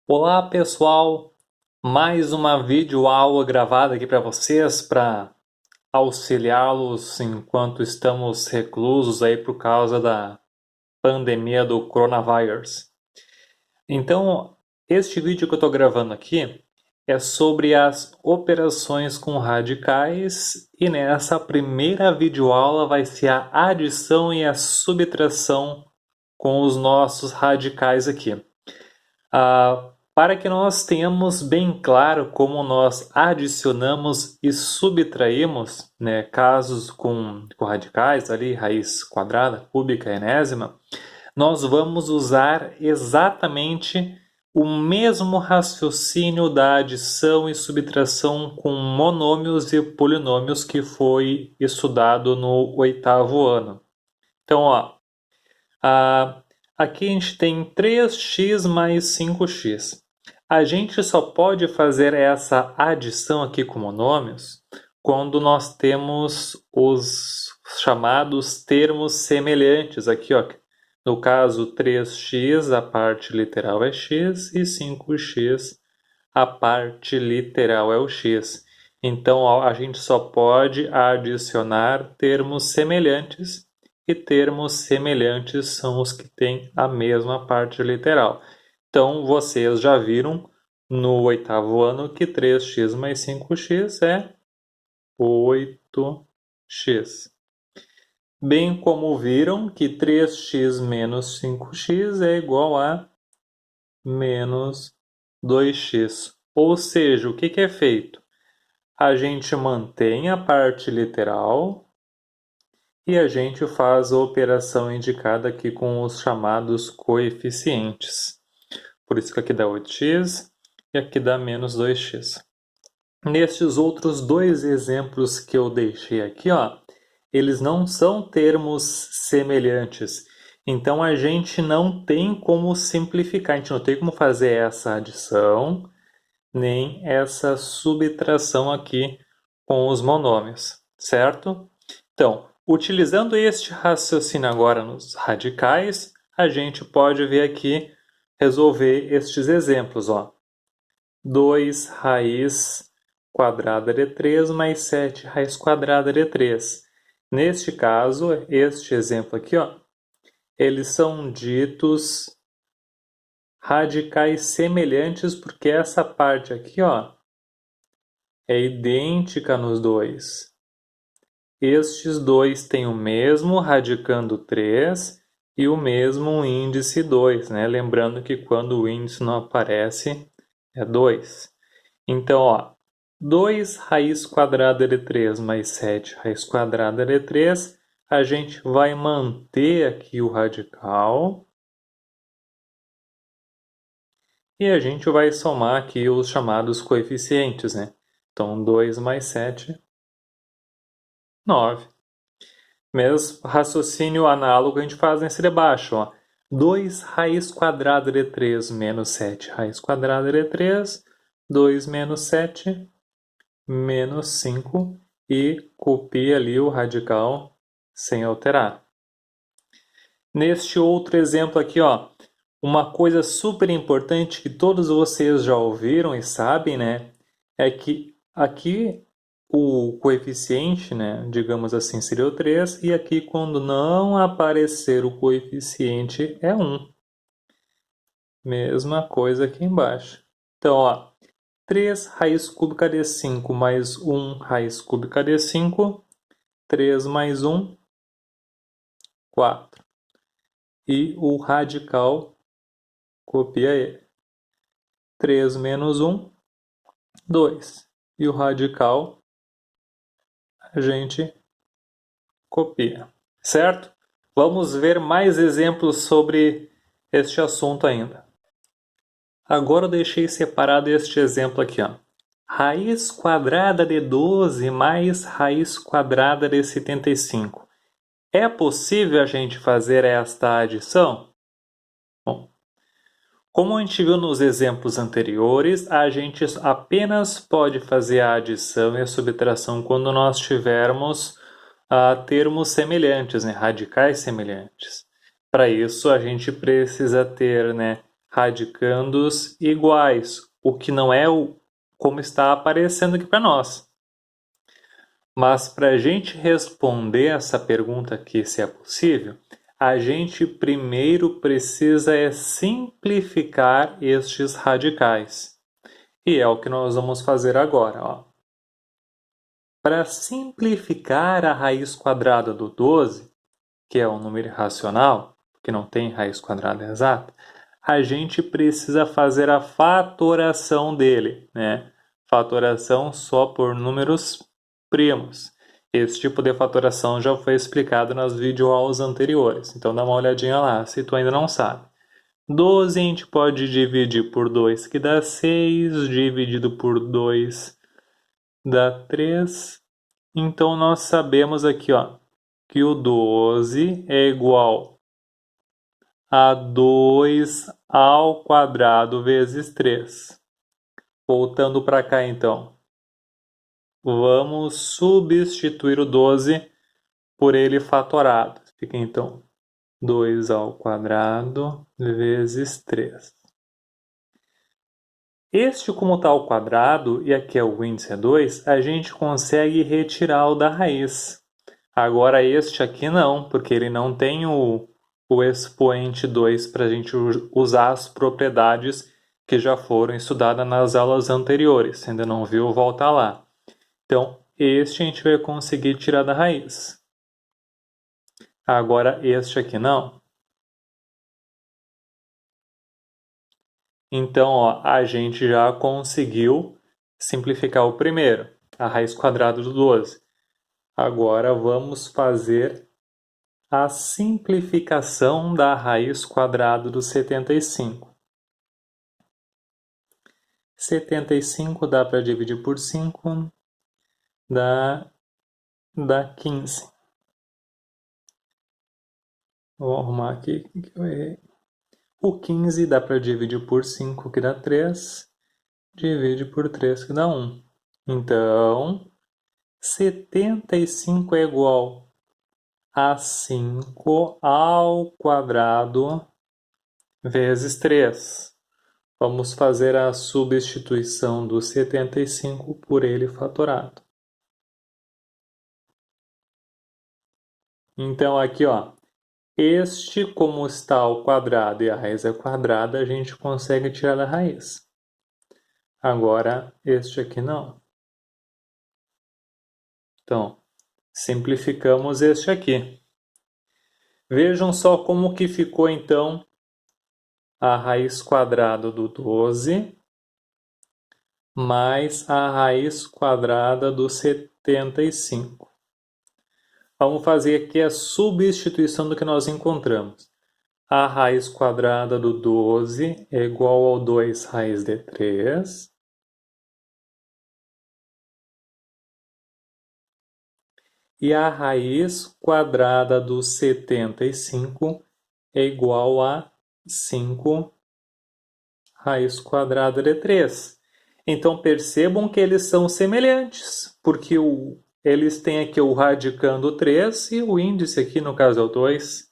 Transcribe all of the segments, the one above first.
Olá pessoal, mais uma videoaula gravada aqui para vocês para auxiliá-los enquanto estamos reclusos aí por causa da pandemia do coronavírus. Então, este vídeo que eu estou gravando aqui é sobre as operações com radicais e nessa primeira videoaula vai ser a adição e a subtração com os nossos radicais aqui. Para que nós tenhamos bem claro como nós adicionamos e subtraímos, né, casos com radicais, ali, raiz quadrada, cúbica, enésima, nós vamos usar exatamente o mesmo raciocínio da adição e subtração com monômios e polinômios que foi estudado no 8º ano. Então, aqui a gente tem 3x mais 5x. A gente só pode fazer essa adição aqui com monômios quando nós temos os chamados termos semelhantes. Aqui, ó, no caso 3x, a parte literal é x, e 5x, a parte literal é o x. Então, a gente só pode adicionar termos semelhantes, e termos semelhantes são os que têm a mesma parte literal. Então, vocês já viram no 8º ano que 3x mais 5x é 8x. Bem como viram que 3x menos 5x é igual a menos 2x. Ou seja, o que é feito? A gente mantém a parte literal e a gente faz a operação indicada aqui com os chamados coeficientes. Por isso que aqui dá 8x e aqui dá menos 2x. Nestes outros dois exemplos que eu deixei aqui, ó, eles não são termos semelhantes. Então a gente não tem como simplificar, a gente não tem como fazer essa adição, nem essa subtração aqui com os monômios, certo? Então, utilizando este raciocínio agora nos radicais, a gente pode ver aqui, resolver estes exemplos, ó. 2 raiz quadrada de 3 mais 7 raiz quadrada de 3. Neste caso, este exemplo aqui, ó, eles são ditos radicais semelhantes porque essa parte aqui, ó, é idêntica nos dois. Estes dois têm o mesmo radicando 3 e o mesmo índice 2, né? Lembrando que quando o índice não aparece, é 2. Então, ó, 2 raiz quadrada de 3 mais 7 raiz quadrada de 3, a gente vai manter aqui o radical e a gente vai somar aqui os chamados coeficientes, né? Então, 2 mais 7, 9. Mesmo raciocínio análogo a gente faz nesse de baixo, ó. 2 raiz quadrada de 3 menos 7 raiz quadrada de 3, 2 menos 7, menos 5, e copia ali o radical sem alterar. Neste outro exemplo aqui, ó, uma coisa super importante que todos vocês já ouviram e sabem, né, é que aqui o coeficiente, né, digamos assim, seria o 3, e aqui quando não aparecer o coeficiente é 1. Mesma coisa aqui embaixo. Então, ó, 3 raiz cúbica de 5 mais 1 raiz cúbica de 5, 3 mais 1, 4. E o radical copia ele. 3 menos 1, 2. E o radical a gente copia, certo? Vamos ver mais exemplos sobre este assunto ainda. Agora eu deixei separado este exemplo aqui, ó. Raiz quadrada de 12 mais raiz quadrada de 75. É possível a gente fazer esta adição? Bom, como a gente viu nos exemplos anteriores, a gente apenas pode fazer a adição e a subtração quando nós tivermos termos semelhantes, né? Radicais semelhantes. Para isso, a gente precisa ter, né, radicandos iguais, o que não é como está aparecendo aqui para nós. Mas para a gente responder essa pergunta aqui, se é possível, a gente primeiro precisa simplificar estes radicais. E é o que nós vamos fazer agora. Ó. Para simplificar a raiz quadrada do 12, que é um número irracional, que não tem raiz quadrada exata, a gente precisa fazer a fatoração dele, né? Fatoração só por números primos. Esse tipo de fatoração já foi explicado nas videoaulas anteriores, então dá uma olhadinha lá, se tu ainda não sabe. 12 a gente pode dividir por 2, que dá 6, dividido por 2 dá 3. Então nós sabemos aqui, ó, que o 12 é igual a 2 ao quadrado vezes 3. Voltando para cá, então. Vamos substituir o 12 por ele fatorado. Fica, então, 2 ao quadrado vezes 3. Este, como está ao quadrado, e aqui é o índice é 2, a gente consegue retirar o da raiz. Agora este aqui não, porque ele não tem o expoente 2 para a gente usar as propriedades que já foram estudadas nas aulas anteriores. Se ainda não viu, volta lá. Então, este a gente vai conseguir tirar da raiz. Agora, este aqui não. Então, ó, a gente já conseguiu simplificar o primeiro, a raiz quadrada do 12. Agora, vamos fazer a simplificação da raiz quadrada do 75. 75 dá para dividir por 5, dá 15. Vou arrumar aqui que eu errei. O 15 dá para dividir por 5, que dá 3. Divide por 3, que dá 1. Então, 75 é igual a 5 ao quadrado vezes 3. Vamos fazer a substituição do 75 por ele fatorado. Então, aqui, ó, este, como está ao quadrado e a raiz é quadrada, a gente consegue tirar da raiz. Agora, este aqui não. Então, simplificamos este aqui. Vejam só como que ficou, então, a raiz quadrada do 12 mais a raiz quadrada do 75. Vamos fazer aqui a substituição do que nós encontramos. A raiz quadrada do 12 é igual ao 2 raiz de 3. E a raiz quadrada do 75 é igual a 5 raiz quadrada de 3. Então percebam que eles são semelhantes, porque eles têm aqui o radicando 3 e o índice aqui, no caso, é o 2.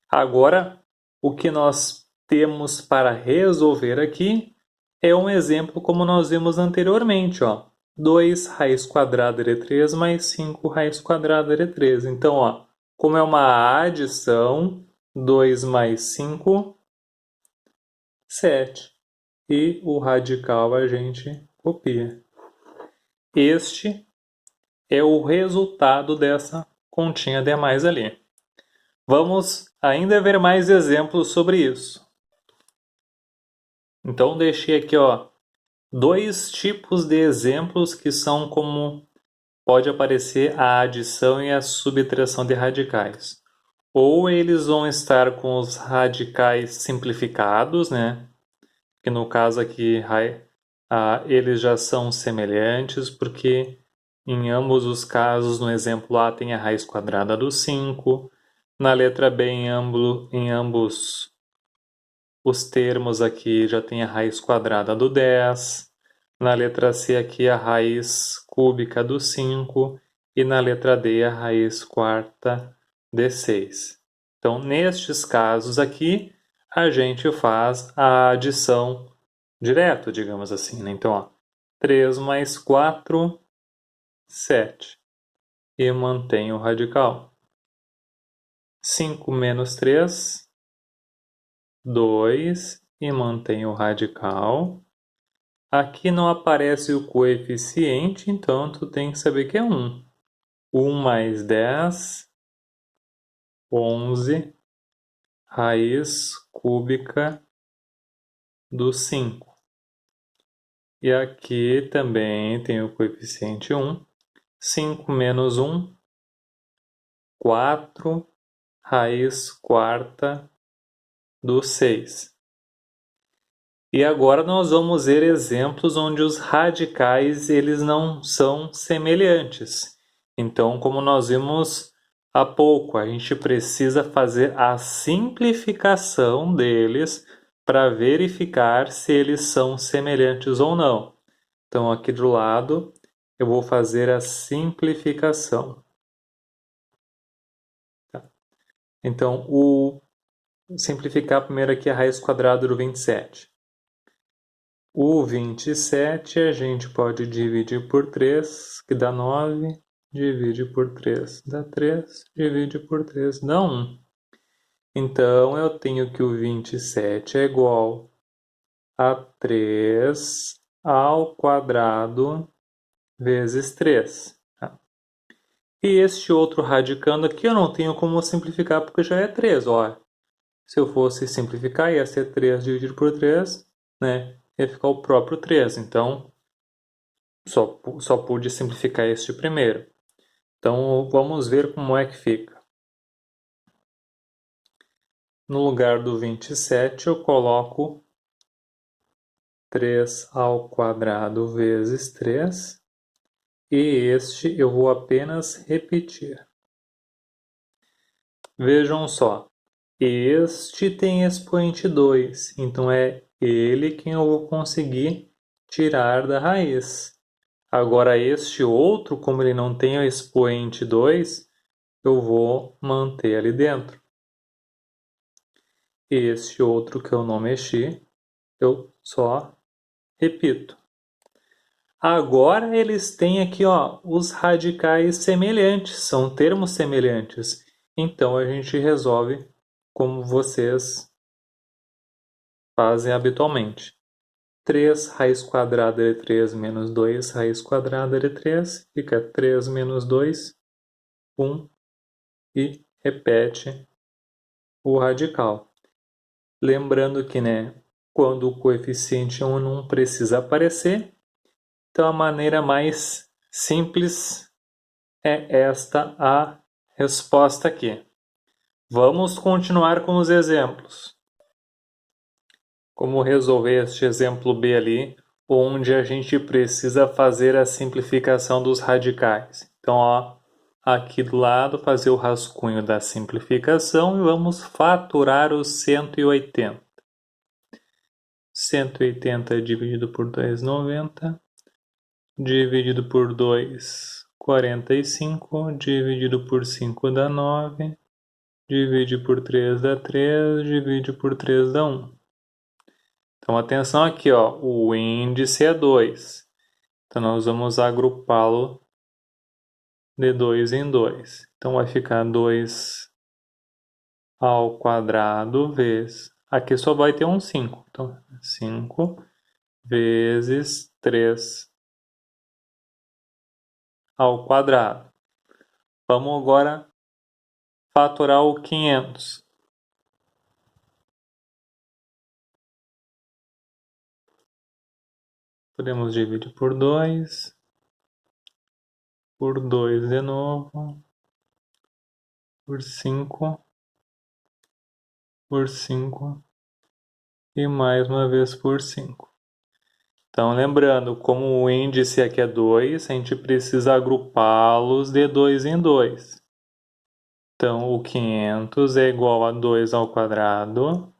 Agora, o que nós temos para resolver aqui é um exemplo como nós vimos anteriormente, ó. 2 raiz quadrada de 3 mais 5 raiz quadrada de 3. Então, ó, como é uma adição, 2 mais 5, 7. E o radical a gente copia. Este é o resultado dessa continha de mais ali. Vamos ainda ver mais exemplos sobre isso. Então deixei aqui, ó, 2 tipos de exemplos que são como pode aparecer a adição e a subtração de radicais. Ou eles vão estar com os radicais simplificados, né? Que no caso aqui eles já são semelhantes, porque em ambos os casos, no exemplo A tem a raiz quadrada do 5, na letra B em ambos os termos aqui já tem a raiz quadrada do 10, na letra C aqui a raiz cúbica do 5 e na letra D a raiz quarta de 6. Então, nestes casos aqui, a gente faz a adição direto, digamos assim, né? Então, ó, 3 mais 4, 7. E mantém o radical. 5 menos 3, 2. E mantém o radical. Aqui não aparece o coeficiente, então tu tem que saber que é 1. 1 mais 10, 11, raiz cúbica do 5. E aqui também tem o coeficiente 1. 5 menos 1, 4, raiz quarta do 6. E agora nós vamos ver exemplos onde os radicais eles não são semelhantes. Então, como nós vimos há pouco, a gente precisa fazer a simplificação deles para verificar se eles são semelhantes ou não. Então, aqui do lado, eu vou fazer a simplificação. Então, simplificar primeiro aqui a raiz quadrada do 27. O 27 a gente pode dividir por 3, que dá 9, divide por 3, dá 3, divide por 3, dá 1. Então, eu tenho que o 27 é igual a 3 ao quadrado vezes 3. E este outro radicando aqui eu não tenho como simplificar porque já é 3, ó. Se eu fosse simplificar, ia ser 3 dividido por 3, né? Ia ficar o próprio 3. Então, só pude simplificar este primeiro. Então, vamos ver como é que fica. No lugar do 27, eu coloco 3 ao quadrado vezes 3. E este eu vou apenas repetir. Vejam só. Este tem expoente 2, então é ele quem eu vou conseguir tirar da raiz. Agora este outro, como ele não tem o expoente 2, eu vou manter ali dentro. Este outro que eu não mexi, eu só repito. Agora eles têm aqui, ó, os radicais semelhantes, são termos semelhantes. Então a gente resolve como vocês fazem habitualmente. 3 raiz quadrada de 3 menos 2 raiz quadrada de 3, fica 3 menos 2, 1, e repete o radical. Lembrando que, né, quando o coeficiente 1 não precisa aparecer, então a maneira mais simples é esta a resposta aqui. Vamos continuar com os exemplos. Como resolver este exemplo B ali, onde a gente precisa fazer a simplificação dos radicais. Então, ó, aqui do lado, fazer o rascunho da simplificação e vamos fatorar os 180. 180 dividido por 2, 90. Dividido por 2, 45. Dividido por 5 dá 9. Divide por 3 dá 3. Divide por 3 dá 1. Então, atenção aqui, ó, o índice é 2. Então, nós vamos agrupá-lo de 2 em 2. Então, vai ficar 2 ao quadrado vezes... Aqui só vai ter um 5. Então, 5 vezes 3 ao quadrado. Vamos agora fatorar o 500. Podemos dividir por 2 de novo, por 5, por 5 e mais uma vez por 5. Então, lembrando, como o índice aqui é 2, a gente precisa agrupá-los de 2 em 2. Então, o 500 é igual a 2 ao quadrado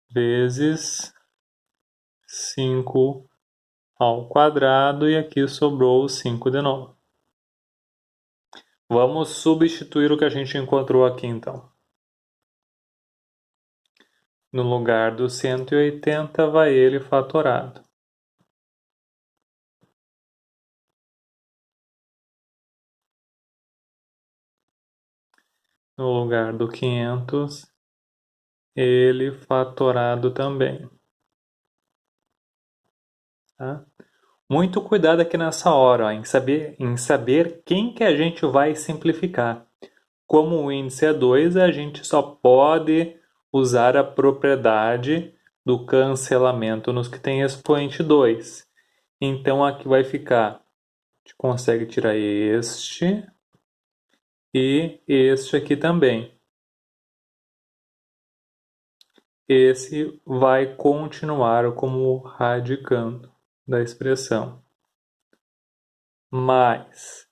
vezes 5 ao quadrado, e aqui sobrou o 5 de novo. Vamos substituir o que a gente encontrou aqui, então. No lugar do 180 vai ele fatorado. No lugar do 500, ele fatorado também. Tá? Muito cuidado aqui nessa hora, ó, em saber quem que a gente vai simplificar. Como o índice é 2, a gente só pode usar a propriedade do cancelamento nos que tem expoente 2. Então aqui vai ficar, a gente consegue tirar este e este aqui também. Esse vai continuar como radicando da expressão. Mas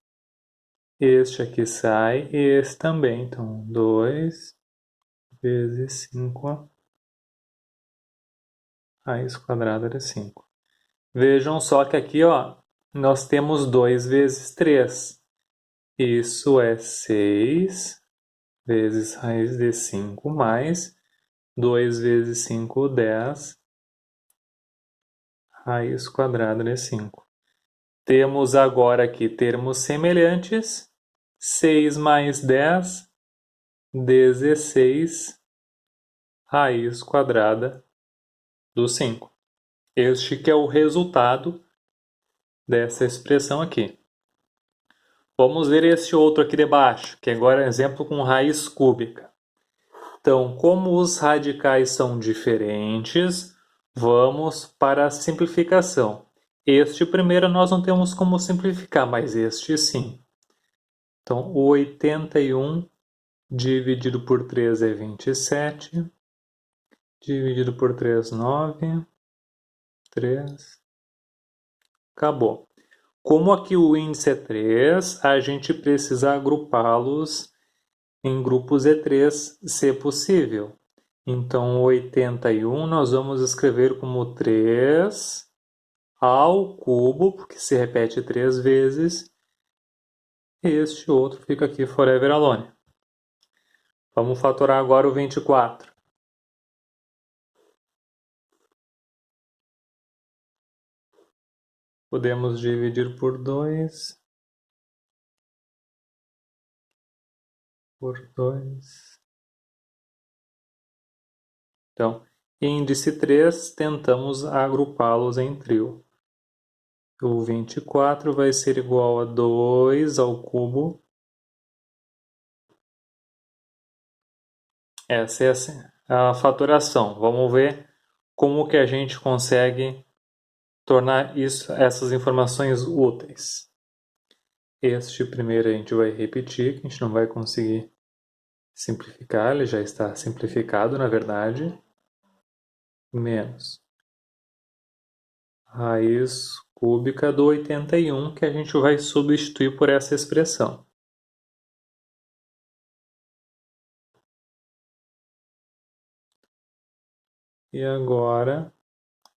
este aqui sai e esse também. Então, 2 vezes 5 raiz quadrada de 5. Vejam só que aqui, ó, nós temos 2 vezes 3. Isso é 6 vezes raiz de 5 mais 2 vezes 5, 10, raiz quadrada de 5. Temos agora aqui termos semelhantes. 6 mais 10, 16, raiz quadrada do 5. Este que é o resultado dessa expressão aqui. Vamos ver esse outro aqui de baixo, que agora é um exemplo com raiz cúbica. Então, como os radicais são diferentes, vamos para a simplificação. Este primeiro nós não temos como simplificar, mas este sim. Então, o 81 dividido por 3 é 27. Dividido por 3, 9. 3. Acabou. Como aqui o índice é 3, a gente precisa agrupá-los em grupos de 3, se possível. Então, 81 nós vamos escrever como 3 ao cubo, porque se repete 3 vezes. Este outro fica aqui forever alone. Vamos fatorar agora o 24. Podemos dividir por 2. Por 2. Então, índice 3, tentamos agrupá-los em trio. O 24 vai ser igual a 2 ao cubo. Essa é a fatoração. Vamos ver como que a gente consegue tornar essas informações úteis. Este primeiro a gente vai repetir, que a gente não vai conseguir simplificar, ele já está simplificado, na verdade. Menos raiz cúbica do 81, que a gente vai substituir por essa expressão. E agora,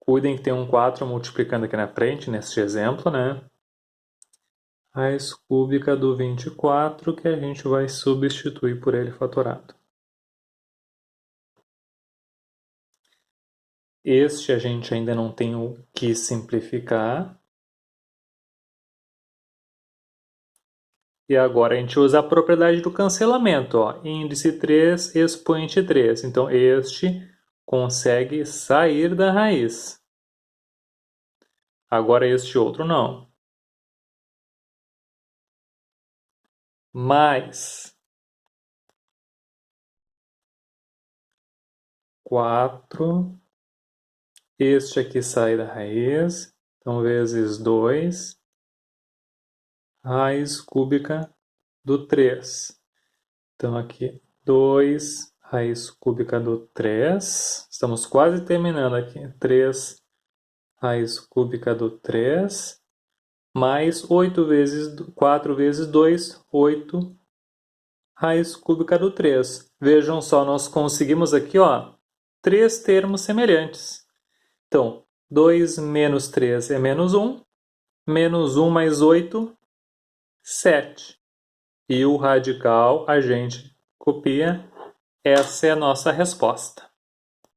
cuidem que tem um 4 multiplicando aqui na frente, neste exemplo, né? Raiz cúbica do 24, que a gente vai substituir por ele fatorado. Este a gente ainda não tem o que simplificar. E agora a gente usa a propriedade do cancelamento, ó. Índice 3, expoente 3. Então, este consegue sair da raiz. Agora este outro não. Mais 4. Este aqui sai da raiz. Então, vezes 2. Raiz cúbica do 3. Então, aqui 2 raiz cúbica do 3. Estamos quase terminando aqui. 3 raiz cúbica do 3. Mais 8 vezes 4 vezes 2, 8 raiz cúbica do 3. Vejam só, nós conseguimos aqui, ó, 3 termos semelhantes. Então, 2 menos 3 é menos 1. Menos 1 mais 8, 7. E o radical a gente copia. Essa é a nossa resposta.